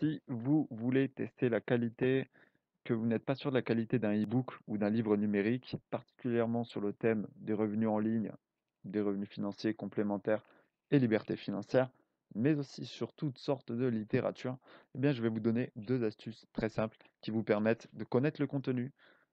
Si vous voulez tester la qualité, que vous n'êtes pas sûr de la qualité d'un e-book ou d'un livre numérique, particulièrement sur le thème des revenus en ligne, des revenus financiers complémentaires et liberté financière, mais aussi sur toutes sortes de littérature, eh bien, je vais vous donner deux astuces très simples qui vous permettent de connaître le contenu,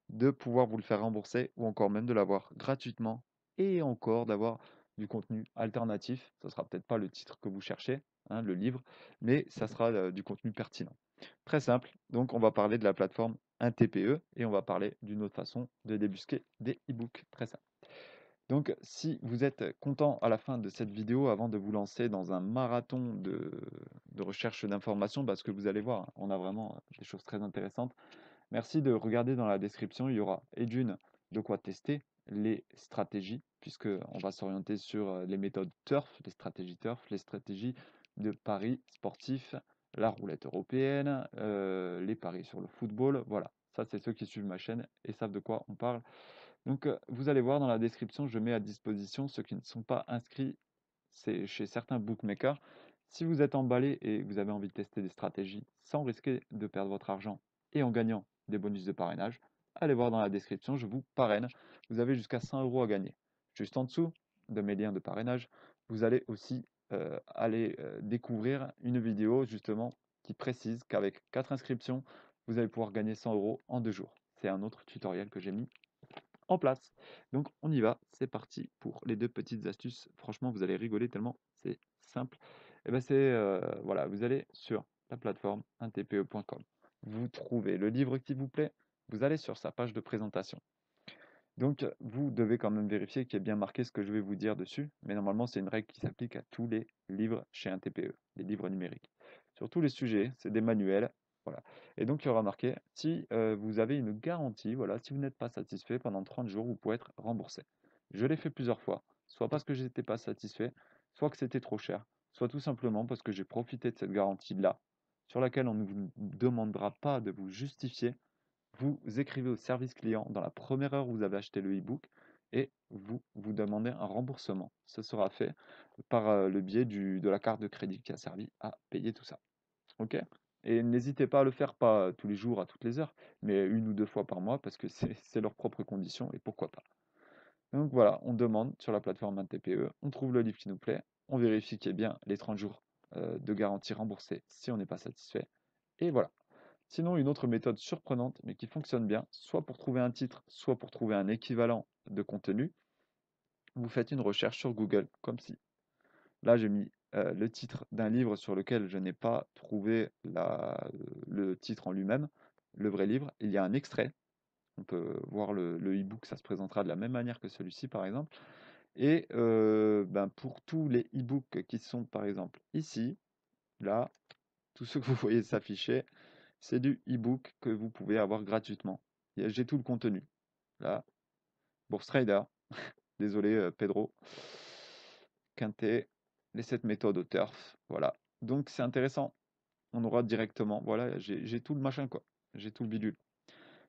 de pouvoir vous le faire rembourser ou encore même de l'avoir gratuitement et encore d'avoir du contenu alternatif. Ce ne sera peut-être pas le titre que vous cherchez, hein, le livre, mais ça sera du contenu pertinent. Très simple, donc on va parler de la plateforme 1TPE et on va parler d'une autre façon de débusquer des e-books. Très simple. Donc si vous êtes content à la fin de cette vidéo, avant de vous lancer dans un marathon de recherche d'informations, parce que vous allez voir, on a vraiment des choses très intéressantes. Merci de regarder dans la description, il y aura et d'une de quoi tester les stratégies, puisque on va s'orienter sur les méthodes turf, les stratégies turf, les stratégies de paris sportifs, la roulette européenne, les paris sur le football. Voilà, ça c'est ceux qui suivent ma chaîne et savent de quoi on parle. Donc vous allez voir dans la description, je mets à disposition ceux qui ne sont pas inscrits, c'est chez certains bookmakers. Si vous êtes emballé et vous avez envie de tester des stratégies sans risquer de perdre votre argent et en gagnant des bonus de parrainage, allez voir dans la description, je vous parraine. Vous avez jusqu'à 100 euros à gagner. Juste en dessous de mes liens de parrainage, vous allez aussi aller découvrir une vidéo justement qui précise qu'avec 4 inscriptions, vous allez pouvoir gagner 100 euros en 2 jours. C'est un autre tutoriel que j'ai mis en place. Donc on y va, c'est parti pour les deux petites astuces. Franchement, vous allez rigoler tellement c'est simple. Et ben c'est voilà, vous allez sur la plateforme 1tpe.com. Vous trouvez le livre qui vous plaît, vous allez sur sa page de présentation. Donc vous devez quand même vérifier qu'il y ait bien marqué ce que je vais vous dire dessus, mais normalement c'est une règle qui s'applique à tous les livres chez 1TPE, les livres numériques. Sur tous les sujets, c'est des manuels, voilà. Et donc il y aura marqué, si vous avez une garantie, voilà, si vous n'êtes pas satisfait pendant 30 jours, vous pouvez être remboursé. Je l'ai fait plusieurs fois, soit parce que j'étais pas satisfait, soit que c'était trop cher, soit tout simplement parce que j'ai profité de cette garantie-là, sur laquelle on ne vous demandera pas de vous justifier. Vous écrivez au service client dans la première heure où vous avez acheté le e-book et vous demandez un remboursement. Ce sera fait par le biais de la carte de crédit qui a servi à payer tout ça. OK? Et n'hésitez pas à le faire, pas tous les jours, à toutes les heures, mais une ou deux fois par mois parce que c'est leurs propres conditions et pourquoi pas. Donc voilà, on demande sur la plateforme 1TPE, on trouve le livre qui nous plaît, on vérifie qu'il y ait bien les 30 jours de garantie remboursée si on n'est pas satisfait. Et voilà. Sinon, une autre méthode surprenante, mais qui fonctionne bien, soit pour trouver un titre, soit pour trouver un équivalent de contenu, vous faites une recherche sur Google, comme si. Là, j'ai mis le titre d'un livre sur lequel je n'ai pas trouvé le titre en lui-même, le vrai livre. Il y a un extrait. On peut voir le e-book, ça se présentera de la même manière que celui-ci, par exemple. Et ben, pour tous les e-books qui sont, par exemple, ici, là, tous ceux que vous voyez s'afficher, c'est du e-book que vous pouvez avoir gratuitement. J'ai tout le contenu. Là, Bourse Trader, désolé Pedro, Quintet, les 7 méthodes au turf, voilà. Donc c'est intéressant. On aura directement, voilà, j'ai tout le machin quoi. J'ai tout le bidule.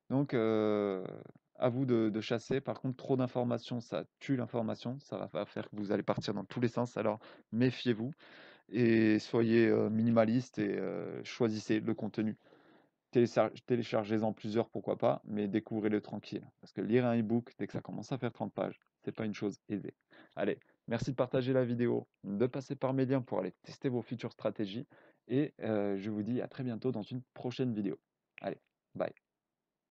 Donc à vous de chasser. Par contre, trop d'informations, ça tue l'information. Ça va faire que vous allez partir dans tous les sens. Alors méfiez-vous et soyez minimaliste et choisissez le contenu. Téléchargez-en plusieurs, pourquoi pas, mais découvrez-le tranquille. Parce que lire un e-book, dès que ça commence à faire 30 pages, c'est pas une chose aisée. Allez, merci de partager la vidéo, de passer par mes liens pour aller tester vos futures stratégies, et je vous dis à très bientôt dans une prochaine vidéo.